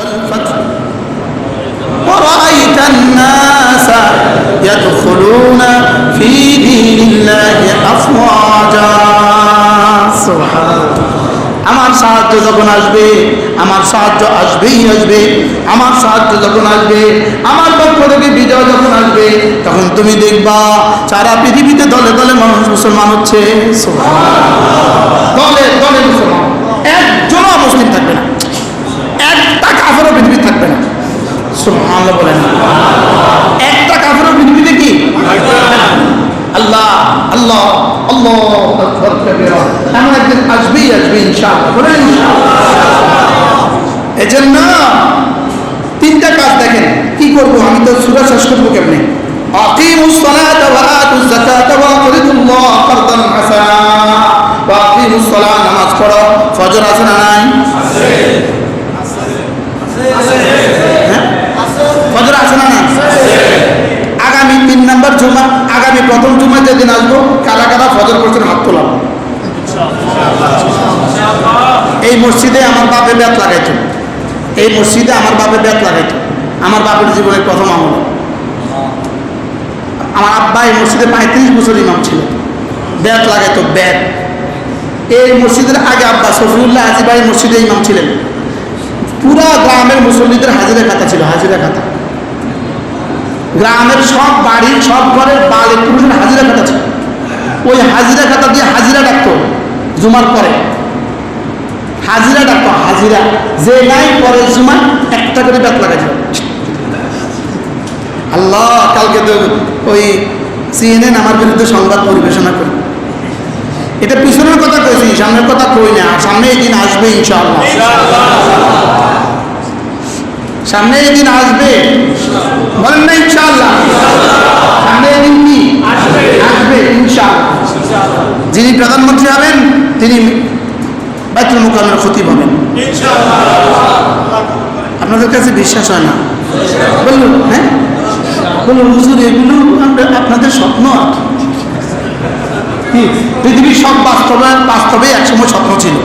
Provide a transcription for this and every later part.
والفجر ورأيت الناس يدخلون في دين الله أفواجا سبحان الله আমার সাহায্য যখন আসবে, আমার সাহায্য আসবেই আসবে, আমার সাহায্য যখন আসবে, আমার পক্ষ থেকে বিজয় যখন আসবে, তখন তুমি দেখবা সারা পৃথিবীতে দলে দলে মানুষ মুসলমান হচ্ছে। দলে দলে মুসলমান, একজনও মুসলিম থাকবে না, একটা কাফেরও পৃথিবী থাকবে না। সুবহানাল্লাহ বলেন, একটা কাফেরও পৃথিবীতে কি আল্লাহ আল্লাহ আল্লাহ আকবার কবিরা এমন একদিন আসবেই আসবে ইনশাআল্লাহ। বলেন ইনশাআল্লাহ। এজন্য তিনটা কাজ দেখেন কি করবো, আমি তো সূরা শেষ করবো কেমনে? আকিমুস সালাতা ওয়া আতুজ যাকাতা ওয়া আকরিদুল্লাহ কারদান হাসানা। ওয়া আকিমুস সালাত, নামাজ পড়ো। ফজর আছে না নাই? আছে আছে আছে। ফজর আছে না নাই? আগামী 3 নম্বর জুমা, আগামী প্রথম জুমা যেদিন আসবো, কারা কারা ফজর পড়ছেন হাত তোলাম। এই মসজিদে আমার বাপে ব্যাত লাগাইতো, এই মসজিদে আমার বাপে ব্যাত লাগাইতো, আমার বাপের জীবনের প্রথম আমল। আমার আব্বা এই মসজিদে 35 বছর ইমাম ছিল, ব্যাত লাগাইতো ব্যাত। এই মসজিদের আগে আব্বা সফিউল্লাহ হাজী ভাই মসজিদে ইমাম ছিলেন। পুরা গ্রামের মুসল্লিদের হাজিরা খাতা ছিল, হাজিরা খাতা। গ্রামের সব বাড়ির সব ঘরের বালিক পুরুষের হাজিরা খাতা ছিল। ওই হাজিরা খাতা দিয়ে হাজিরা ডাকতো জুমার পরে, হাজিরা ডাকতো, হাজিরা যে নাই পরে জুমার একটা করে ব্যাত লাগাইছিল। আল্লাহ, কালকে তো ওই CNN আমার বিরুদ্ধে সংবাদ পরিবেশনা করে। এটা পিছনের কথা কইছি, সামনের কথা কই না। সামনে এই দিন আসবে ইনশাআল্লাহ, সামনে এই দিন আসবে, বলেন না ইনশাআল্লাহ। সামনে এই দিন কি আসবে ইনশাআল্লাহ। যিনি প্রধানমন্ত্রী হবেন তিনি বাইতুল মুকাররমের খতিব হবেন ইনশাআল্লাহ। আপনাদের কাছে বিশ্বাস হয় না? বলুন, হ্যাঁ বলুন হুজুর, এগুলো আপনাদের স্বপ্ন। পৃথিবীর সব বাস্তবে একসময় স্বপ্ন ছিল।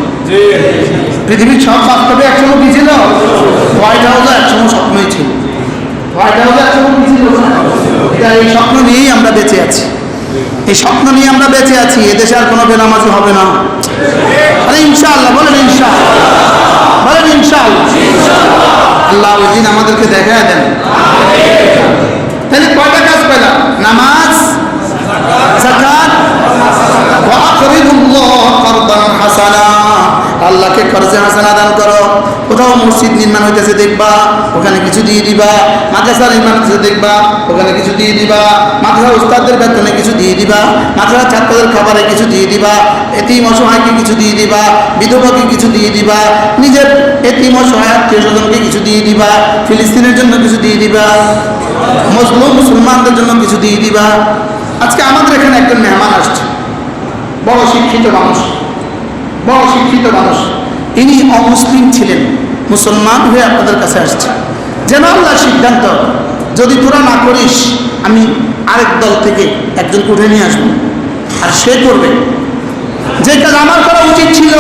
পৃথিবীর সব বাস্তবে একসময় কি ছিল? হোয়াইট হাউসে একসময় স্বপ্নই ছিল। হোয়াইট হাউসে একসময় কি ছিল? এই স্বপ্ন নিয়েই আমরা বেঁচে আছি, এই স্বপ্ন নিয়ে আমরা বেঁচে আছি। এদেশে আর কোনো বেনামাজি হবে না। আরে ইনশাআল্লাহ, বলেন ইনশাআল্লাহ, বলেন ইনশাআল্লাহ। আল্লাহ ওই দিন আমাদেরকে দেখায় দেন। তাহলে কয়টা কাজ পেলাম? নামাজ, যাকাত, ওয়া আকরিদুল্লাহ কারদান হাসানা। আল্লাহকে কর্জে হাসানা দান করো। কোথাও মসজিদ নির্মাণ হইতেছে দেখবা, ওখানে কিছু দিয়ে দিবা। মাদ্রাসা নির্মাণ হইতেছে দেখবা, ওখানে কিছু দিয়ে দিবা। মাদ্রাসার উস্তাদদের বেতনে কিছু দিয়ে দিবা, মাদ্রাসার ছাত্রদের খাবারে কিছু দিয়ে দিবা, এতিম অসহায়কে কিছু দিয়ে দিবা, বিধবাকে কিছু দিয়ে দিবা, নিজের এতিম অসহায় আত্মীয়স্বজনকে কিছু দিয়ে দিবা, ফিলিস্তিনের জন্য কিছু দিয়ে দিবা, মুসলিম মুসলমানদের জন্য কিছু দিয়ে দিবা। আজকে আমাদের এখানে একজন মেহমান আসছে, বড় শিক্ষিত মানুষ, বড় শিক্ষিত মানুষ। ইনি অমুসলিম ছিলেন, মুসলমান হয়ে আপনাদের কাছে আসছে। যেন আল্লাহর সিদ্ধান্ত, যদি তোরা না করিস আমি আরেক দল থেকে একজনকে উঠে নিয়ে আসবো, আর সে করবে যে কাজ আমার করা উচিত ছিল।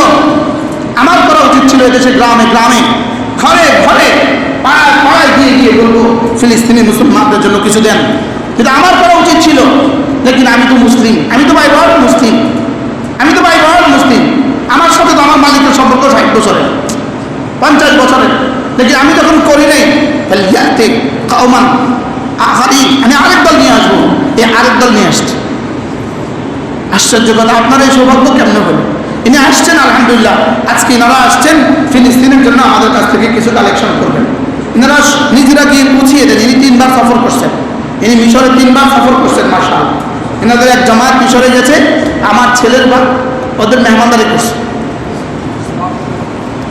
আমার করা উচিত ছিল এদেশে গ্রামে গ্রামে, ঘরে ঘরে, পাড়ায় পাড়ায় গিয়ে গিয়ে বলবো ফিলিস্তিনি মুসলমানদের জন্য কিছু দেন। কিন্তু আমার করা উচিত ছিল, লেকিন আমি তো মুসলিম, আমি তো বাইবার মুসলিম, আমি তো বাইবার মুসলিম। আমার সাথে তো আমার মালিকের সম্পর্ক 60 বছরের, 50 বছরের। লেকিন আমি যখন করি নাই, আমি আরেক দল নিয়ে আসবো। এই আরেক দল নিয়ে আসছে। আশ্চর্য কথা, আপনার এই সৌভাগ্য কেমন হলো? ইনি আসছেন আলহামদুলিল্লাহ। আজকে ইনারা আসছেন ফিলিস্তিনের জন্য আমাদের কাছ থেকে কিছু কালেকশন করবেন। ইনারা নিজেরা গিয়ে পৌঁছিয়ে দেন। ইনি 3 বার সফর করছেন, ইনি মিশরে 3 বার সফর করছেন। মাশাআল্লাহ, এনাদের এক জামাত মিশরে গেছে, আমার ছেলের বা ওদের মেহমানদারি করছে।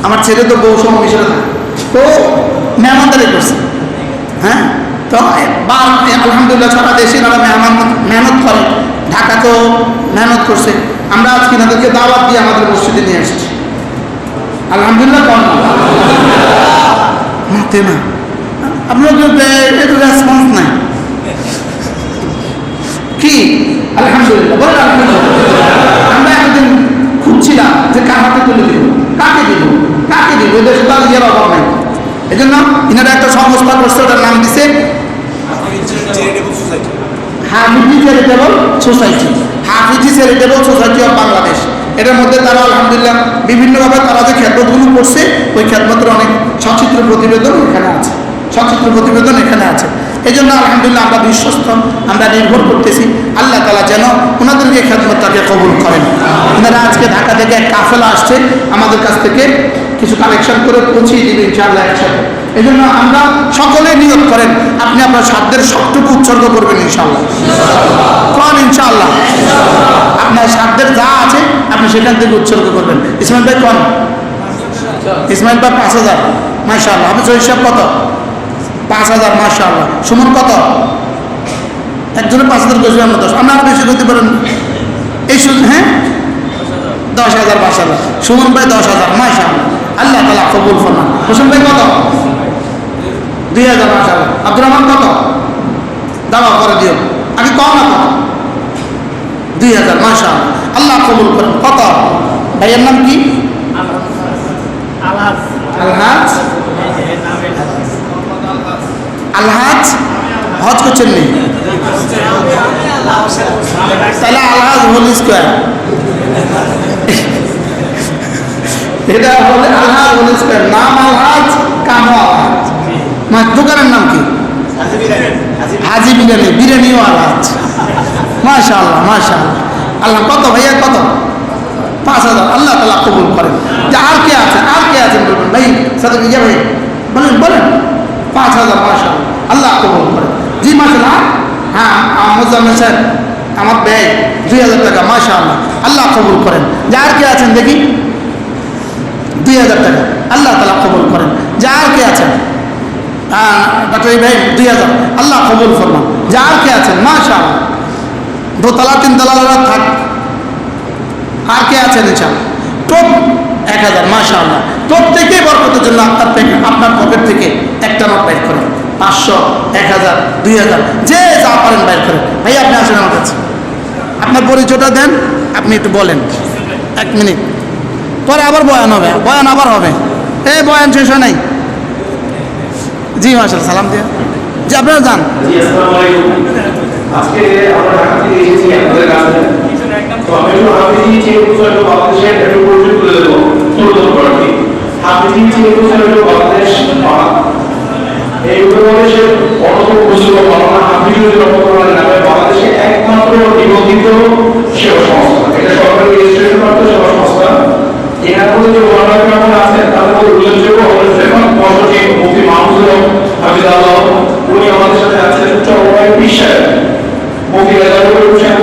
আমার ছেলে তো বউ সহ মিশরে থাকে, তো মেহমানদারি করছে। হ্যাঁ, তো আলহামদুলিল্লাহ সারা দেশে এনারা মেহনত করে। ঢাকাতেও মেহনত করছে। আমরা আজকে এনাদেরকে দাওয়াত দিয়ে আমাদের মসজিদে নিয়ে আসছি। আলহামদুলিল্লাহ, কম মাতে না আপনার একটু রেসপন্স নাই কি? আলহামদুলিল্লাহ, বলেন আলহামদুলিল্লাহ। আমরা একদিন খুঁজছিলাম যে কার হাতে তুলে দিব, কাকে দিব, কাকে দিব। এদেশে তার ইয়ের অভাব নাই, এই জন্য ইনারা একটা সংস্থা করছে, ওটার নাম দিছে Hafizi charitable society, Hafizi charitable society of Bangladesh. এটার মধ্যে তারা আলহামদুলিল্লাহ বিভিন্নভাবে তারা যে খ্যাতগুলো করছে, ওই খ্যাতমতের অনেক সচিত্র প্রতিবেদন এখানে আছে, সচিত্র প্রতিবেদন এখানে আছে। এই জন্য আলহামদুলিল্লাহ আমরা বিশ্বস্ত, আমরা নির্ভর করতেছি আল্লাহ তাআলা যেন ওনাদেরকে খ্যাতমতটাকে কবুল করেন। ওনারা আজকে ঢাকা থেকে এক কাফেলা আসছে, আমাদের কাছ থেকে কিছু কালেকশন করে পৌঁছিয়ে দিবে ইনশাআল্লাহ একসাথে। এই জন্য আমরা সকলে নিয়ত করেন, আপনি আপনার সাধ্যের সবটুকু উৎসর্গ করবেন ইনশাআল্লাহ। কোন ইনশাআল্লাহ আপনার সাধ্যের যা আছে আপনি সেখান থেকে উৎসর্গ করবেন। ইসমাইল ভাই কোন? ইসমাইল ভাই 5,000 মাশাআল্লাহ। আপনি হিসাব কত? 5,000 মাশাআল্লাহ। সুমন কত? একজনের 5,000 কইছি, আমরা 10, আমরা আরো বেশি করতে পারেন এই শুধু। হ্যাঁ 10,000 মাশাআল্লাহ। সুমন ভাই 10,000 মাশাআল্লাহ, আল্লাহ তাআলা কবুল ফরমান। হোসেন ভাই কত? 2,000 মাশাআল্লাহ। আব্দুর রহমান কত? দাওয়া করে দিও, আগে কম না কত? 2,000 মাশাআল্লাহ, আল্লাহ কবুল করেন। কত? ভাইয়ের নাম কি? আলহাজ। আলহাজ হজ করছেন নি? তাহলে আলহাজ হোল স্কোয়ার, এটা হলে আলহাজ হোল স্কোয়ার। নাম আলহাজ, কাম আলহাজ। দোকানের নাম কি? হাজি বিরিয়ানি, বিরিয়ানিও আলহাজ। মাশাআল্লাহ মাশাআল্লাহ। আল্লাহ কত ভাইয়া? কত? 5,000। আল্লাহ তাআলা কবুল করেন। যে আর কে আছেন? আর কে আছেন বলবেন ভাই? সাথে ইয়া ভাই বলেন বলেন। 5,000 মাশাআল্লাহ, আল্লাহ কবুল করেন। জি মাশাআল্লাহ। হ্যাঁ মোজাম্মেল সাহেব, আমার ব্যয় 2,000 টাকা মাশাআল্লাহ, আল্লাহ কবুল করেন। যে আর কে আছেন দেখি? 2,000 টাকা, আল্লাহ তাআলা কবুল করেন। যে আর কে আছেন? ডাক্তার ভাই 2,000, আল্লাহ কবুল ফরমান। যে আর কে আছেন? মাশাআল্লাহ। দোতলা তিনতলা থাক। আর কে আছেন? ইনশাআল্লাহ টপ 1,000 মাশাআল্লাহ। প্রত্যেকে বরকতের জন্য আপনার পকেট থেকে একটা নোট বাইর করেন। 500, 1,000, 2,000, যে যা পারেন বাইর করেন। ভাই আপনি আসেন আমার কাছে, আপনার পরিচয়টা দেন, আপনি একটু বলেন 1 মিনিট, পরে আবার বয়ান হবে, বয়ান আবার হবে। এই বয়ান শেষ হয় নাই। জি মাশাআল্লাহ, সালাম দিয়ে জি আপনারা যান। আজকে আমরা ঢাকা থেকে এসেছি আপনাদের কাছে, তো আমি একটু হাফিজি চেয়ে বাংলাদেশের একটু পরিচয় তুলে দেবো ছোট করে। হাফিজি চেয়ে বাংলাদেশ এই উপমহাদেশের অন্যতম প্রচুর মাওলানা হাফিজুর রহমাতুল্লাহ নামে বাংলাদেশে একমাত্র নিবন্ধিত সেবা সংস্থা। এটা সরকারি রেজিস্ট্রেশন প্রাপ্ত সেবা সংস্থা। এখানে যে মাওলানা কেমন আছেন তাদের মধ্যে উল্লেখযোগ্য হলেন যেমন মহাসচিব মুফতি মাহমুদুল হাফিজাল্লাহ, উনি আমাদের সাথে আছেন। চট্টগ্রামের পীর সাহেব মুফতি রাজাউল সাহেব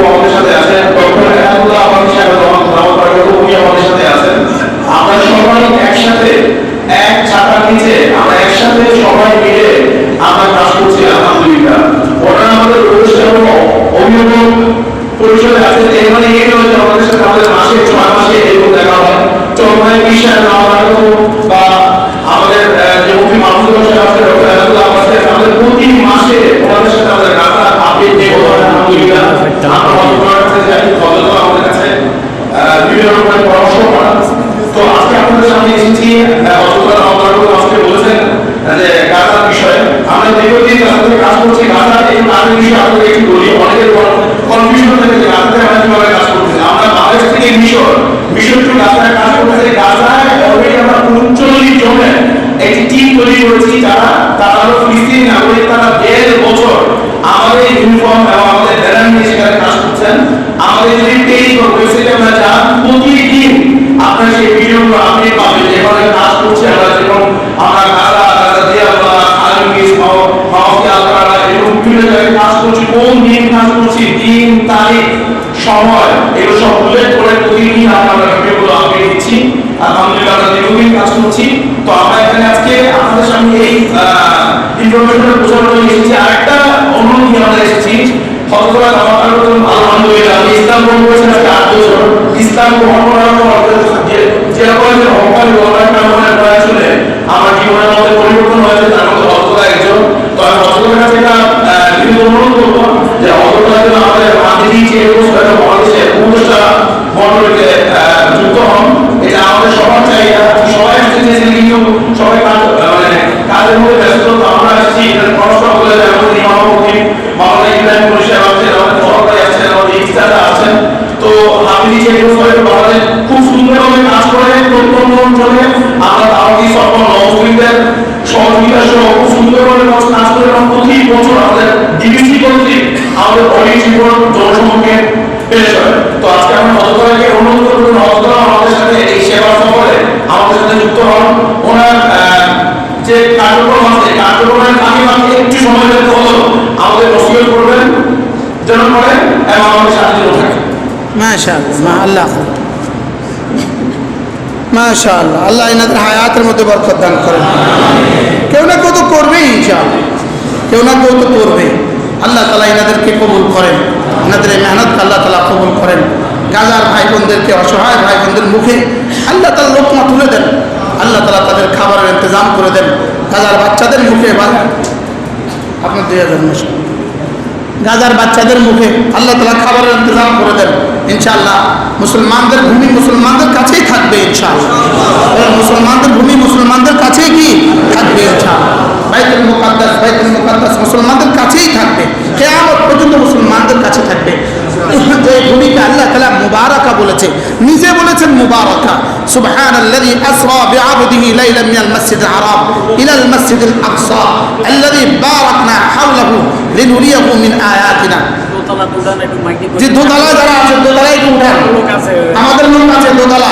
আমাদের সাথে আছেন। ডক্টর এনামুল্লাহ আমাদের সাহেব উনি আমাদের সাথে আছেন। আমরা সবাই একসাথে এক ছাতার নিচে আমরা একসাথে সবাই মিলে আমরা কাজ করছি আলহামদুলিল্লাহ। ওনারা আমাদের প্রতিষ্ঠান অভিভাবক পরিষদে আছেন। এর মানে এই নয় যে আমাদের সাথে আমাদের মাসে 6 মাসে এরকম দেখা হয়। চট্টগ্রামের বিষয় বা আমাদের যে মুফতি মাহমুদুল সাহেব আছে, ডক্টর এনামুল্লাহ আছে, আমাদের প্রতি মাসে ওনাদের সাথে আমাদের কাজ আপডেট দেব আলহামদুলিল্লাহ। আমরা কাছে যাই, আমাদের কাছে বিভিন্ন রকমের পরামর্শ করেন। তো আজকে আপনাদের সামনে এসেছি, আজকে বলেছেন যে গাজার বিষয়ে আমরা দীর্ঘদিন কাজ করছি। গাজার এই কাজের বিষয়ে আপনাদের একটু বলি। অনেকের কনফিউশন থাকে যে গাজাতে আমরা কিভাবে কাজ করতেছি। আমরা বাংলাদেশ থেকে মিশর টু গাজায় কাজ করতেছি। গাজায় অলরেডি আমরা 39 জনের একটি টিম তৈরি করেছি, তারা হলো ফিলিস্তিনি নাগরিক। তারা 1.5 বছর আমাদের ইউনিফর্ম এবং আমাদের ব্যানার নিয়ে সেখানে কাজ করছেন। আমাদের যদি পেজ বা ওয়েবসাইটে আমরা যান, প্রতিদিন আপনারা সেই ভিডিওগুলো আপনি পাবেন যেভাবে কাজ করছে। আমরা যেমন আমরা গাজা দিয়ে আমরা আলমগীর মাওয়া আলকারা এবং বিভিন্ন জায়গায় কাজ করছি, কোন দিন কাজ করছি, দিন তারিখ সময় এগুলো সব উল্লেখ করে প্রতিদিন আমরা ভিডিওগুলো আপডেট দিচ্ছি। আলহামদুলিল্লাহ আমরা দীর্ঘদিন কাজ করছি। তো আমরা এখানে আজকে আপনাদের সামনে এই ইনফরমেশনটা বোঝানোর জন্য এসেছি। আরেকটা অনুরোধ নিয়ে আমরা এসেছি। হযরত আলহামদুলিল্লাহ ইসলাম গ্রহণ করেছেন আজকে 8 বছর। ইসলাম গ্রহণ করার পর যেরকম যে হকার ওনার কামনার করা শুনে আমার জীবনের মধ্যে পরিবর্তন হয়েছে, তার মধ্যে হযরত একজন। তো আমি হযরতের কাছে এটা বিভিন্ন অনুরোধ করবো যে হযরত আমাদের হাফিজি চেয়ে বাংলাদেশের উপদেষ্টা মণ্ডলীতে যুক্ত হন। এটা আমাদের সবার চাহিদা। সবাই আসতে চেয়েছেন কিন্তু সবাই চেকপোস্ট বাংলাদেশ খুব সুন্দরভাবে কাজ করে প্রত্যন্ত অঞ্চলে আমরা দাওয়াতি সকল নওজুরিদের সহযোগিতা সহ খুব সুন্দরভাবে কাজ করে এবং প্রতি বছর আমাদের ডিবিসি কর্তৃক আমাদের অনেক রিপোর্ট জনসমক্ষে পেশ হয়। তো আজকে আমরা নজরদারকে অনুরোধ করবো নজরদার আমাদের সাথে এই সেবা সফরে আমাদের সাথে যুক্ত হন। ওনার যে কার্যক্রম আছে কার্যক্রমের ফাঁকে ফাঁকে একটু সময় বের হলো আমাদের নসিহত করবেন যেন করে এবং আমাদের সাথে যেন থাকে। মাশাআল্লাহ, আল্লাহ মাশাআল্লাহ, আল্লাহ এনাদের হায়াতের মধ্যে বরকত দান করেন। কেউ না কেউ তো করবেই ইনশাআল্লাহ, কেউ না কেউ তো করবে। আল্লাহ তাআলা এনাদেরকে কবুল করেন, এনাদের এই মেহনতকে আল্লাহ তাআলা কবুল করেন। গাজার ভাই বোনদেরকে, অসহায় ভাই বোনদের মুখে আল্লাহ তাআলা লোকমা তুলে দেন, আল্লাহ তাআলা তাদের খাবারের ইন্তজাম করে দেন। গাজার বাচ্চাদের মুখে আপনার 2000 মাস গাজার বাচ্চাদের মুখে আল্লাহ তাআলা খাবারের ইন্তজাম করে দেন। ইনশাআল্লাহ মুসলমানদের ভূমি মুসলমানদের কাছেই থাকবে ইনশাআল্লাহ। মুসলমানদের ভূমি মুসলমানদের কাছেই কি থাকবে ইনশাআল্লাহ। বাইতুল মুকাদ্দাস মুসলমানদের কাছেই থাকবে, কিয়ামত পর্যন্ত মুসলমানদের কাছে থাকবে। যে ভূমিকে আল্লাহ তাআলা মুবারাকা বলেছে, নিজে বলেছেন মুবারাকা। সুবহানাল্লাযী আসরা বিআবদিহি লাইলাম মিনাল মাসজিদিল হারাম ইলাল মাসজিদিল আকসা আল্লাযী বারাকনা হাওলাহু লিনুরিয়াহু মিন আয়াতিনা। যে দোতলা যারা আছে দোতলায় একটু উঠান, আমাদের লোক আছে দোতলা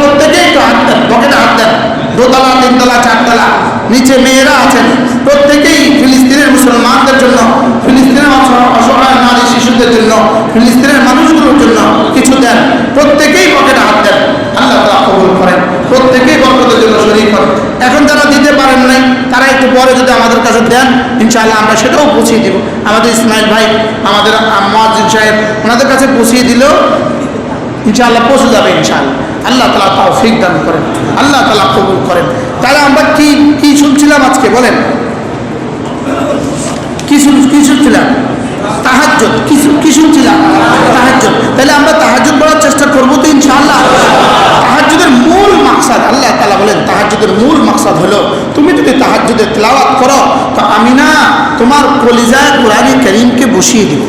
প্রত্যেকেই একটু হাত দেন, পকেটে হাত দেন। দোতলা, তিনতলা, চারতলা, নিচে মেয়েরা আছেন, প্রত্যেকেই ফিলিস্তিনের মুসলমানদের জন্য, ফিলিস্তিনের অসহায় নারী শিশুদের জন্য, ফিলিস্তিনের মানুষগুলোর জন্য কিছু দেন। প্রত্যেকেই পকেটে হাত দেন, আল্লাহ তাআলা কবুল করেন। প্রত্যেকেই বরকতের জন্য শরীক হন। এখন যারা দিতে পারেন নাই তারা একটু পরে যদি আমাদের কাছে দেন ইনশাআল্লাহ আমরা সেটাও পৌঁছিয়ে দেব। আমাদের ইসমাইল ভাই, আমাদের মুয়াজ্জিন সাহেব, ওনাদের কাছে পৌঁছিয়ে দিলেও ইনশাআল্লাহ পৌঁছে যাবে ইনশাআল্লাহ। আল্লাহ তাআলা তৌফিক দান করেন, আল্লাহ তাআলা কবুল করেন। তাহলে আমরা কি শুনছিলাম আজকে বলেন? কি শুনছিলাম? তাহাজ্জুদ। কি শুনছিলাম? তাহাজ্জুদ। তাহলে আমরা তাহাজ্জুদ পড়ার চেষ্টা করবো তো ইনশাআল্লাহ। তাহাজ্জুদের মূল মাকসাদ, আল্লাহ তাআলা বলেন তাহাজ্জুদের মূল মাকসাদ হলো তুমি যদি তাহাজ্জুদের তেলাওয়াত করো তো আমি না তোমার কলিজায় কোরআনে কারীমকে বসিয়ে দিব।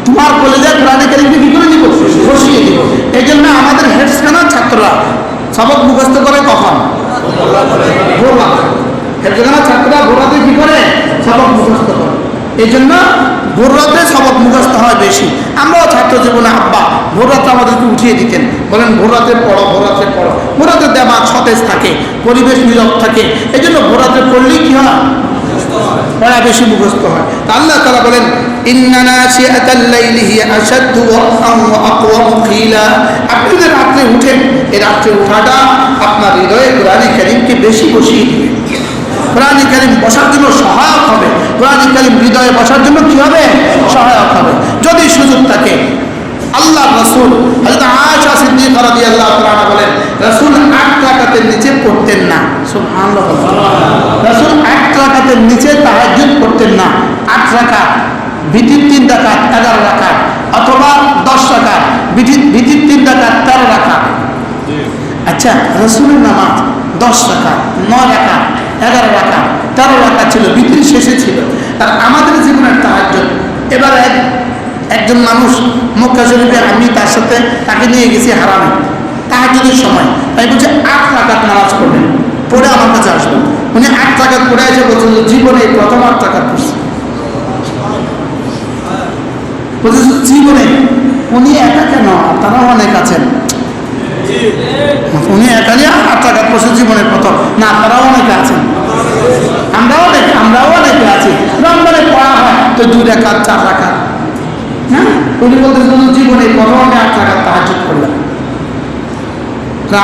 তোমার কলিজায় কোরআনে কারীমকে কি করে দিব? বসিয়ে দিব। এই জন্য আমাদের হেফজখানার ছাত্ররা সবক মুখস্থ করে কখন? ভোররাত। হেফজখানার ছাত্ররা ভোররাতে কি করে? সবক মুখস্থ করে। এই জন্য ভোররাতে সবক মুখস্থ হয় বেশি। আমরাও ছাত্র জীবনে আব্বা ভোররাতে আমাদেরকে উঠিয়ে দিতেন, বলেন ভোররাতে পড়ো, ভোররাতে পড়ো। ভোররাতে দেমাগ সতেজ থাকে, পরিবেশ নীরব থাকে। এই জন্য ভোররাতে পড়লেই কি হয়? পড়া বেশি মুখস্থ হয়। তা আল্লাহ তাআলা বলেন ইন্না নাশিআতাল লাইলি হিয়া আশাদ্দু ওয়াকআন ওয়া আকওয়ামু কিলা। আপনি যদি রাত্রে উঠেন, এই রাত্রে উঠাটা আপনার হৃদয়ে কোরআনে কারীমকে বেশি বসিয়ে দিবে। কোরআনে কারীম বসার জন্য সহায়ক হবে। কোরআনে কারীম হৃদয়ে বসার জন্য কি হবে? সহায়ক হবে। যদি সুযোগ থাকে আল্লাহ রাসূল হযরত আয়েশা সিদ্দিকা রাদিয়াল্লাহু তাআলা বলেন রাসূল 8 রাকাতের নিচে পড়তেন না। সুবহানাল্লাহ। রাসূল 8 রাকাতের নিচে তাহাজ্জুদ পড়তেন না। 8 রাকাত, ভিতর 3 রাকাত 11 রাকাত, অথবা 10 রাকাত, ভিতর 3 রাকাত 13 রাকাত। আচ্ছা, রাসূলের নামাজ 10 রাকাত, 9 রাকাত, 11 রাকাত, 13 রাকাত ছিল, ভিতর শেষে ছিল। আর আমাদের জীবনের তাহাজ্জুদ, এবার একজন মানুষ মক্কা শরীফে, আমি তার সাথে তাকে নিয়ে গেছি হারামে তাহাজ্জুদের সময়। তাই বলছে 8 রাকাত নামাজ পড়বেন, পড়ে আমার কাছে আসবেন। উনি 8 রাকাত পড়ে এসে বলছেন জীবনে প্রথম 8 রাকাত পড়ছে। বলছে জীবনে। উনি একা কেন? তারাও অনেক আছেন। উনি একা নিয়ে 8 রাকাত পড়ছে জীবনের প্রথম না, তারাও অনেকে আছেন। আমরাও অনেকে আছি। রমজানে পড়া হয় তো 2 রাকাত 4 রাকাত। হ্যাঁ, উনি বলতেছেন জীবনে প্রথম আমি 8 রাকাত তাহাজ্জুদ করলাম।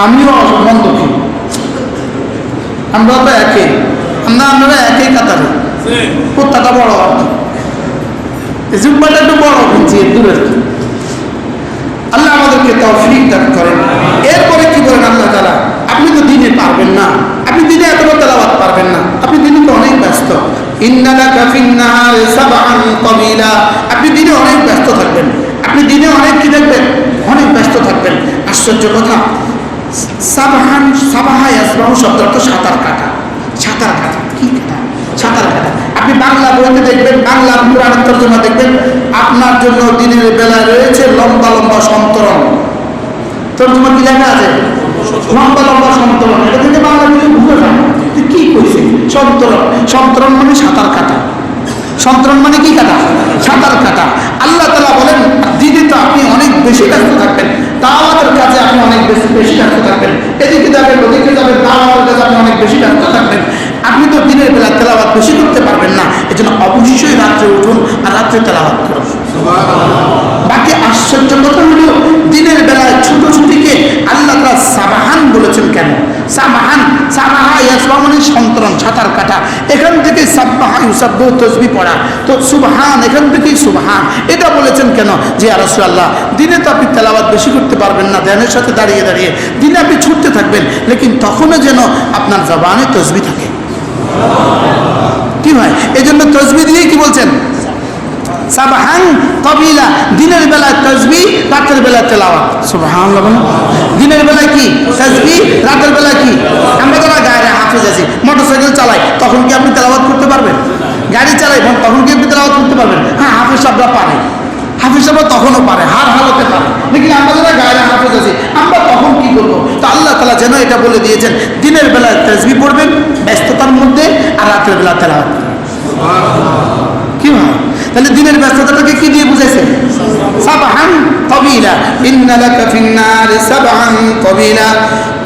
আমিও মন্দ কি, আমরা তো একই, আমরা একই কাতারে। কুত্তাটা বড় আর কি, জুব্বাটা একটু বড় কিনছি দূরের। আল্লাহ আমাদেরকে তৌফিক দান করেন। এরপরে কি বলেন আল্লাহ তাআলা? আপনি তো দিনে পারবেন না, আপনি দিনে এতটা তেলাওয়াত পারবেন না, আপনি দিনে তো অনেক ব্যস্ত। ইন্নালাকা ফিন-নাহারি সাবআন তাওয়িলা। আপনি দিনে অনেক ব্যস্ত থাকবেন, আপনি দিনে অনেক কি দেখবেন? অনেক ব্যস্ত থাকবেন। আশ্চর্য কথা, সাবহান, সাবাহা ইয়াসবাহু শব্দ অর্থ সাঁতার কাটা। সাঁতার কাটা কি কাটা? সাঁতার কাটা। আপনি বাংলা বইতে দেখবেন, বাংলা পুরাণের তরজমা দেখবেন, আপনার জন্য দিনের বেলায় রয়েছে লম্বা লম্বা সন্তরণ। তর্জমা কি লেখা আছে? লম্বা লম্বা সন্তরণ। এটা থেকে বাংলা কিছু বুঝতে যায় না কি কইছে। সন্তরণ, সন্তরণ মানে সাঁতার কাটা। সন্তরণ মানে কি কাটা? সাঁতার কাটা। আল্লাহ তাআলা বলেন দিনে তো আপনি অনেক বেশি ব্যস্ত থাকবেন, দাওয়াতের কাজে আপনি অনেক বেশি ব্যস্ত থাকবেন, এদিকে যাবেন ওদিকে যাবেন, দাওয়াতের কাজে আপনি অনেক বেশি ব্যস্ত থাকবেন। আপনি তো দিনের বেলা তেলাওয়াত বেশি করতে পারবেন না, এজন্য অবশ্যই রাত্রে উঠুন আর রাত্রে তেলাওয়াত করুন। বাকি আশ্চর্য কথা হলো দিনের বেলায় ছুটোছুটিকে আল্লাহ তাআলা সাবাহান বলেছেন কেন? সাবাহান, সাবাহা ইয়াসবা মানে সন্তরণ, সাঁতার কাটা। এখান থেকে সাব্বাহা ইউসাব্বিহু তাসবিহ পড়া, তো সুবহান এখান থেকেই সুবহান। এটা বলেছেন কেন? যে ইয়া রাসূলুল্লাহ দিনে তো আপনি তেলাওয়াত বেশি করতে পারবেন না ধ্যানের সাথে দাঁড়িয়ে দাঁড়িয়ে, দিনে আপনি ছুটতে থাকবেন, লেকিন তখনও যেন আপনার জবানে তাসবিহ থাকে। কি হয়? এই জন্য তাসবিহ দিয়ে কি বলছেন? সাবাহান তাবিলা, দিনের বেলায় তাসবিহ, রাতের বেলায় তেলাওয়াত। সুবহানাল্লাহ বলেন। দিনের বেলায় কি তাসবিহ, রাতের বেলায় কি? আমরা যারা গায়ে হাফেজ আছি, মোটরসাইকেল চালাই, তখন কি আপনি তেলাওয়াত করতে পারবেন? গাড়ি চালাই তখন কি আপনি তেলাওয়াত করতে পারবেন? হ্যাঁ, হাফেজ সাহেবরা পারে, হাফেজ সাহেবরা তখনও পারে, হার হালতে পারে, লেকিন আমরা যারা গায়ে হাফেজ আছি আমরা তখন কি করবো? তো আল্লাহ তাআলা যেন এটা বলে দিয়েছেন দিনের বেলায় তাসবিহ পড়বেন ব্যস্ততার মধ্যে, আর রাতের বেলা তেলাওয়াত। কি হয়? তাহলে দিনের ব্যস্ততাটাকে কি দিয়ে বুঝাইছেন? সাবহান তাবিলা, ইন্না লাকা ফিন নারি সাবহান তাবিলা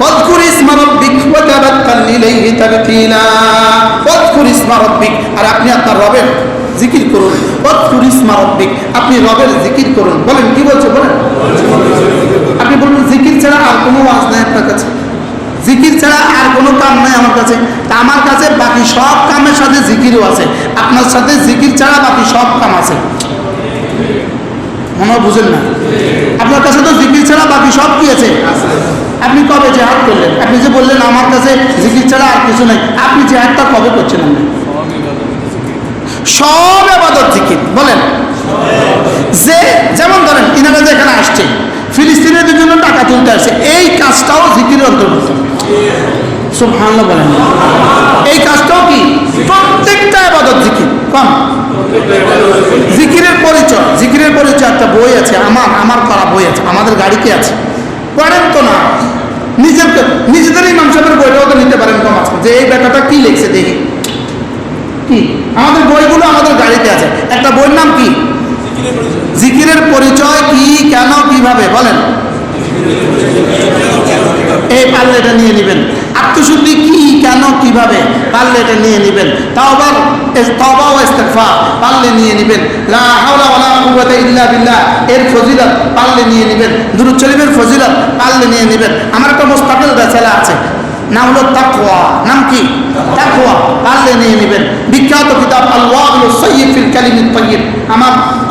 ওয়াজকুর ইসমা রাব্বিক ওয়া তাবাক্কাল ইলাইহি তাবতিলা। ওয়াজকুর ইসমা রাব্বিক, আর আপনি আপনার রবের জিকির করুন। ওয়াজকুর ইসমা রাব্বিক, আপনি রবের জিকির করুন। বলেন কি বলছে? বলেন। আপনি বলবেন জিকির ছাড়া আর কোনো ওয়াজ নাই আপনার কাছে, জিকির ছাড়া আর কোনো কাম নাই আমার কাছে। তা আমার কাছে বাকি সব কামের সাথে জিকিরও আছে, আপনার সাথে জিকির ছাড়া বাকি সব কাম আছে। মনে বুঝেন না? আপনার কাছে তো জিকির ছাড়া বাকি সব কি আছে? আপনি কবে জিহাদ করলেন? আপনি যে বললেন আমার কাছে জিকির ছাড়া আর কিছু নেই, আপনি জিহাদটা কবে করছেন? সব ইবাদত জিকির। বলেন। যে যেমন ধরেন ইনারা যে এখানে আসছে ফিলিস্তিনের জন্য টাকা তুলতে আসছে, এই কাজটাও জিকিরের অন্তর্ভুক্ত। সুবহানাল্লাহ বলেন। এই কাজটাও কি? প্রত্যেকটা ইবাদত জিকির। কম জিকিরের পরিচয়, জিকিরের পরিচয় একটা বই আছে, আমার করা বই আছে, আমাদের গাড়িতে আছে, পড়েন তো না। নিজেদের ইমাম সাহেবের বইটাও তো নিতে পারেন কম আছে, যে এই ব্যাপারটা কি লিখছে দেখি। কি আমাদের বইগুলো আমাদের গাড়িতে আছে। একটা বইয়ের নাম কি? জিকিরের পরিচয়। কি, কেন, কিভাবে? বলেন। এই পারলে এটা নিয়ে নেবেন। আত্মশুদ্ধি কি, কেন, কিভাবে? পারলে এটা নিয়ে নেবেন। তাওবা ও ইস্তিগফার পারলে নিয়ে নেবেন। লা হাওলা ওয়ালা কুওয়াতা ইল্লা বিল্লাহ এর ফজিলত পারলে নিয়ে নেবেন। দুরূদ শরীফের ফজিলত পারলে নিয়ে নেবেন। আমার একটা মুস্তাকিল রিসালা আছে, নাম হলো তাকওয়া। নাম কি? তাকওয়া। পারলে নিয়ে নেবেন। বিখ্যাত কিতাব আল ওয়াবিলুস সাইয়্যিব ফিল কালিমিত তাইয়্যিব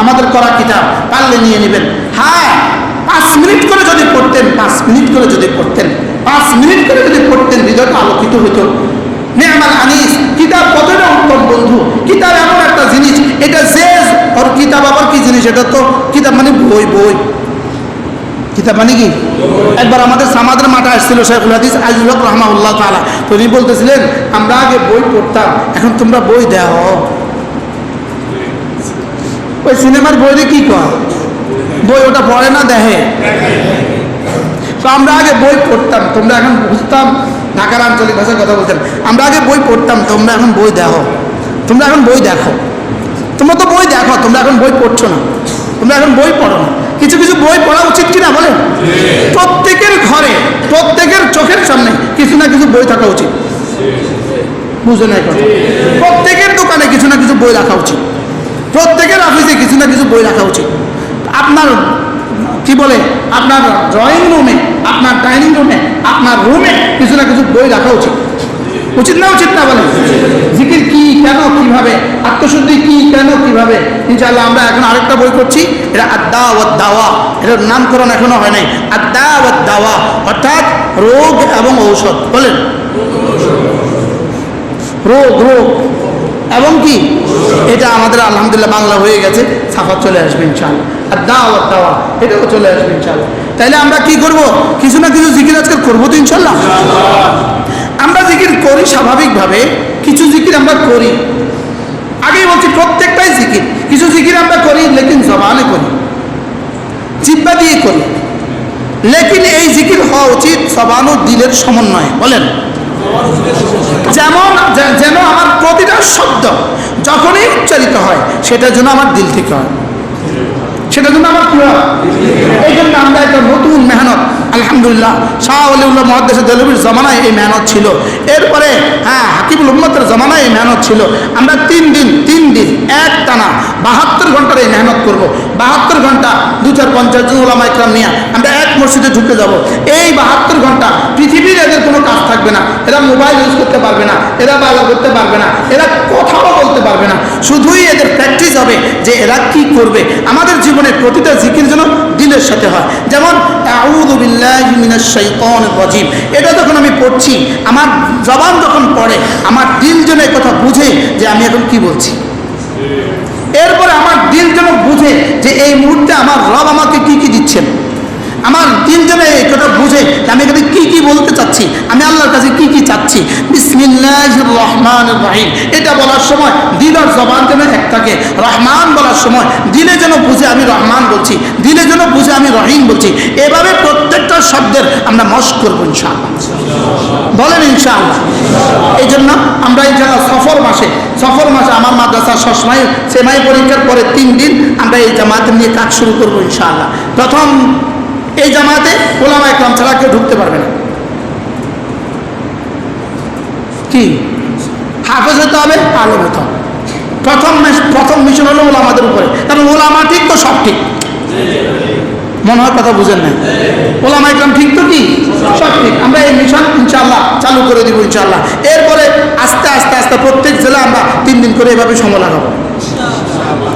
আমাদের করা কিতাব, পারলে নিয়ে নেবেন। হ্যাঁ, 5 মিনিট করে যদি পড়তেন, 5 মিনিট করে যদি পড়তেন, 5 মিনিট করে যদি পড়তেন, হৃদয়টা আলোকিত হইতো। নি'মাল আনিস কিতাব কতটা উত্তম বন্ধু। কিতাব এমন একটা জিনিস, এটা যে ওর কিতাব আবার কি জিনিস? এটা তো কিতাব মানে বই। বই কিতাব মানে কি? একবার আমাদের সামাদের মাঠে আসছিল শাইখুল হাদিস আজিজুল হক রাহমাহুল্লাহ তাআলা, তো উনি বলতেছিলেন আমরা আগে বই পড়তাম, এখন তোমরা বই দাও। ওই সিনেমার বইরে কি কর? বই ওটা পড়ে না, দেখে। তো আমরা আগে বই পড়তাম, তোমরা এখন বুঝতাম। ঢাকার আঞ্চলিক ভাষায় কথা বলতেন। আমরা আগে বই পড়তাম, তোমরা এখন বই দেখো। তোমরা এখন বই দেখো। তোমরা তো বই দেখো, তোমরা এখন বই পড়ছো না, তোমরা এখন বই পড়ো না। কিছু কিছু বই পড়া উচিত কিনা বলেন? প্রত্যেকের ঘরে, প্রত্যেকের চোখের সামনে কিছু না কিছু বই থাকা উচিত। বুঝে নাই কথা? প্রত্যেকের দোকানে কিছু না কিছু বই রাখা উচিত, প্রত্যেকের অফিসে কিছু না কিছু বই রাখা উচিত। আপনার কি বলে, আপনার ড্রয়িং রুমে, আপনার ডাইনিং রুমে, আপনার রুমে কিছু না কিছু বই রাখা উচিত। উচিত না? উচিত না বলেন? জিকির কি, কেন, কিভাবে, আত্মশুদ্ধি কি, কেন, কিভাবে। ইনশাআল্লাহ আমরা এখন আরেকটা বই করছি, এটা আদ্দা ওয়াদ দাওয়া, এটার নামকরণ এখনো হয় নাই। আদ্দা ওয়াদ দাওয়া অর্থাৎ রোগ এবং ঔষধ। বলেন। রোগ এবং কি, এটা আমাদের আলহামদুলিল্লাহ বাংলা হয়ে গেছে, ছাপা চলে আসবে ইনশাআল্লাহ। আদ্দা ওয়াদ দাওয়া এটাও চলে আসবে ইনশাআল্লাহ। তাইলে আমরা কি করব? কিছু না কিছু জিকির আজকাল করবো তো ইনশাআল্লাহ। আমরা জিকির করি স্বাভাবিকভাবে, কিছু জিকির আমরা করি, আগেই বলছি প্রত্যেকটাই জিকির। কিছু জিকির আমরা করি লেকিন জবানে করি, জিহ্বা দিয়ে করি, লেকিন এই জিকির হওয়া উচিত জবান ও দিলের সমন্বয়ে। বলেন, যেন আমার প্রতিটা শব্দ যখনই উচ্চারিত হয় সেটা যেন আমার দিল থেকে হয়, সেটা জন্য আমার কি হয়। এই জন্য আমরা একটা নতুন মেহনত, আলহামদুলিল্লাহ, শাহ ওলিউল্লাহ মুহাদ্দিস দেহলভির জমানায় এই মেহনত ছিল। এরপরে হাকিমুল উম্মতের জমানায় এই মেহনত ছিল। আমরা 3 দিন এক টানা 72 ঘন্টার এই মেহনত করব। 72 ঘন্টা 2-4-50 জন ওলামা ইকরাম নিয়ে আমরা এক মসজিদে ঢুকে যাব। এই 72 ঘন্টা পৃথিবীর এদের কোনো কাজ থাকবে না। এরা মোবাইল ইউজ করতে পারবে না, এরা বালা করতে পারবে না, এরা কথাও বলতে পারবে না। শুধুই এদের প্র্যাকটিস হবে যে এরা কি করবে। আমাদের জীবনের প্রতিটা জিকির যেন দিলের সাথে হয়। যেমন আউযু বিল্লাহি মিনাশ শাইতানির রাজিম, এটা যখন আমি পড়ছি, আমার জবান যখন পড়ে, আমার দিল যেন এই কথা বুঝে যে আমি এখন কি বলছি। এরপরে আমার দিল যেন বুঝে যে এই মুহূর্তে আমার রব আমাকে কি কি দিচ্ছেন। আমার দিল যেন এই কথা বুঝে যে আমি এখানে কি কি বলতে চাচ্ছি, আমি আল্লাহর কাছে কি কি চাচ্ছি। বিসমিল্লাহির রহমানির রহিম, এটা বলার সময় দিল আর জবান যেন এক থাকে। রহমান বলার সময় দিলে যেন বুঝে আমি রহমান বলছি, দিলে যেন বুঝে আমি রহিম বলছি। এভাবে প্রত্যেকটা শব্দের আমরা মশক করবো ইনশাআল্লাহ। বলেন ইনশাআল্লাহ। এই জন্য আমরা ইনশাআল্লাহ সফর মাসে আমার মাদ্রাসার সেমাই পরীক্ষার পরে 3 দিন আমরা এই জামাত নিয়ে কাজ শুরু করবো ইনশাআল্লাহ। প্রথম এই জামাতে ওলামা ইকরাম ছাড়া কেউ ঢুকতে পারবে না। কি হাফেজ হতে হবে, আলেম হতে হবে। প্রথম মিশন হলো ওলামাদের উপরে, কারণ ওলামা ঠিক তো সব ঠিক। মনে হয় কথা বুঝেন না? ওলামা ইকরাম ঠিক তো কি সব ঠিক। আমরা এই মিশন ইনশাআল্লাহ চালু করে দিব ইনশাআল্লাহ। এরপরে আস্তে আস্তে প্রত্যেক জেলা আমরা 3 দিন করে এভাবে সময় লাগাবো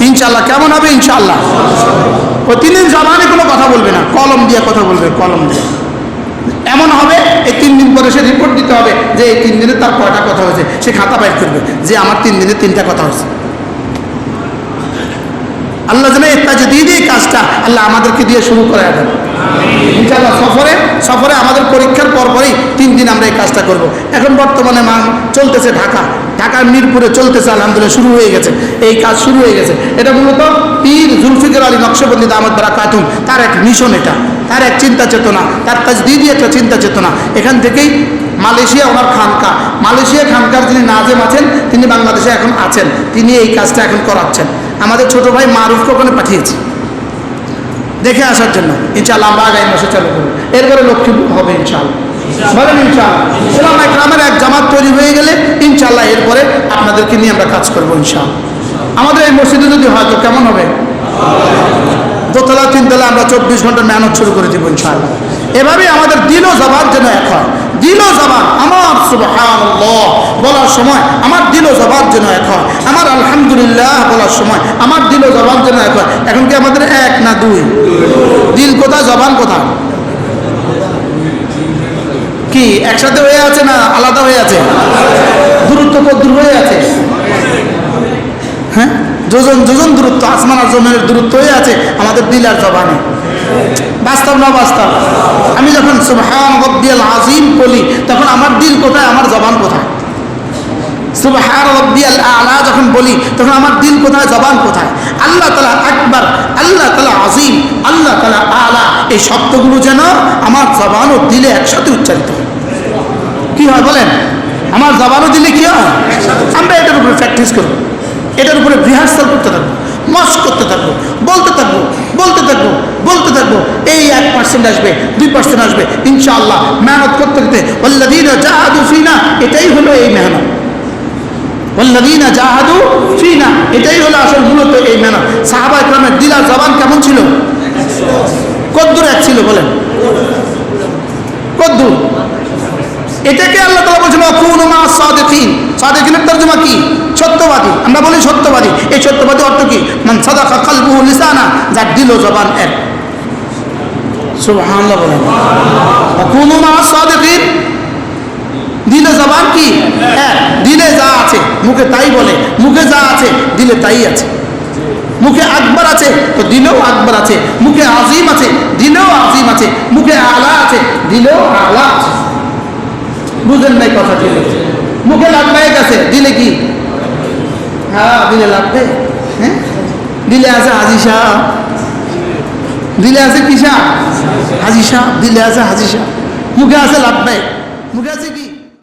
ইনশাআল্লাহ। কেমন হবে ইনশাআল্লাহ? ওই 3 দিন জবানে কোনো কথা বলবে না, কলম দিয়ে কথা বলবে, কলম দিয়ে। এমন হবে এই 3 দিন পরে সে রিপোর্ট দিতে হবে যে এই 3 দিনে তার কয়টা কথা হয়েছে। সে খাতা বাইর করবে যে আমার 3 দিনে 3টা কথা হয়েছে। আল্লাহ যেন এই তাজদীদ এই কাজটা আল্লাহ আমাদেরকে দিয়ে শুরু করে দেন ইনশাআল্লাহ। সফরে আমাদের পরীক্ষার পরপরই 3 দিন আমরা এই কাজটা করব। এখন বর্তমানে চলতেছে ঢাকার মিরপুরে চলতেছে, আলহামদুলিল্লাহ শুরু হয়ে গেছে, এই কাজ শুরু হয়ে গেছে। এটা মূলত পীর জুলফিকার আলী নকশবন্দি দামাত বারাকাতুহু তার এক মিশন, এটা তার এক চিন্তা চেতনা, তার তাজদীদি একটা চিন্তা চেতনা। এখান থেকেই মালয়েশিয়া ওনার খানকা, মালয়েশিয়া খানকার যিনি নাজেম আছেন তিনি বাংলাদেশে এখন আছেন, তিনি এই কাজটা এখন করাচ্ছেন। আমাদের ছোট ভাই মারুফকে ওখানে পাঠিয়েছি দেখে আসার জন্য। ইনশাআল্লাহ আমরা আগামী মাসে চালু করব। এরপরে লক্ষ্মীপুর হবে ইনশাআল্লাহ। বলেন ইনশাআল্লাহ। ওলামা ইকরামের এক জামাত তৈরি হয়ে গেলে ইনশাআল্লাহ এরপরে আপনাদেরকে নিয়ে আমরা কাজ করবো ইনশাআল্লাহ। আমাদের এই মসজিদে যদি হয় তো কেমন হবে? 2তলা 3তলা আমরা 24 ঘন্টা মেহনত শুরু করে দেবো ইনশাআল্লাহ। এভাবেই আমাদের দিল ও জবান যেন এক হয়। দিল ও জবান আমার সুবহানাল্লাহ বলার সময় আমার দিল ও জবান যেন এক হয়। আমার আলহামদুলিল্লাহ বলার সময় আমার দিল ও জবান যেন এক হয়। এখন কি আমাদের 1 না 2? দিল কোথায়, জবান কোথায়? কি একসাথে হয়ে আছে না আলাদা হয়ে আছে? দূরত্ব কত দূর হয়ে আছে? হ্যাঁ, যোজন দূরত্ব, আসমান আর জমিনের দূরত্ব হয়ে আছে আমাদের দিল আর জবানে। বাস্তব না বাস্তব? আমি যখন সুবহান রাব্বিয়াল আযীম বলি তখন আমার দিল কোথায়, আমার জবান কোথায়? সুবহান রাব্বিয়াল আ'লা যখন বলি তখন আমার দিল কোথায়, জবান কোথায়? আল্লাহ তাআলা আকবার, আল্লাহ তাআলা আযীম, আল্লাহ তাআলা আ'লা, এই শব্দগুলো যেন আমার জবান ও দিলে একসাথে উচ্চারিত হয়। কি হয় বলেন? আমার জবান ও দিলে কি হয়? আমরা এটার উপরে প্র্যাকটিস করব, এটার উপরে রিহার্সাল করতে থাকবো, মশক করতে থাকবো, বলতে থাকবো। এই 1% আসবে, 2% আসবে ইনশাআল্লাহ। মেহনত করতে ওয়াল্লাযীনা জাহাদু ফিনা, এটাই হলো এই মেহনত। ওয়াল্লাযীনা জাহাদু ফিনা, এটাই হলো আসল মূলত এই মেহনত। সাহাবা ইকরামের দিল আর জবান কেমন ছিল? কদ্দুর এক ছিল বলেন? কদ্দুর? এটাকে আল্লাহ তাআলা বলেছেন ওয়াকুনু মা'আস সাদিকিন। সাদিকিনের তরজমা কি? সত্যবাদী। আমরা বলি সত্যবাদী। এই সত্যবাদী অর্থ কি? মান সাদাকা কলবুহু লিসানা, যার দিল ও জবান এক। সুবহানাল্লাহ বলেন। ওয়াকুনু মা'আস সাদিকিন, দিল ও জবান কি এক। দিলে যা আছে মুখে তাই বলে, মুখে যা আছে দিলে তাই আছে। মুখে আকবার আছে তো দিলেও আকবার আছে, মুখে আজিম আছে দিলেও আজিম আছে, মুখে আলা আছে দিলেও আলা আছে। বুঝেন নাই কথা? দিলে মুখে লাভবায়ক আছে, দিলে কি? হ্যাঁ দিলে লাগবে। হ্যাঁ দিলে আছে হাজি সাহ, দিলে আছে কি সাহ? হাজি সাহ। দিলে আছে হাজি সাহ, মুখে আছে লাগবে, মুখে আছে কি?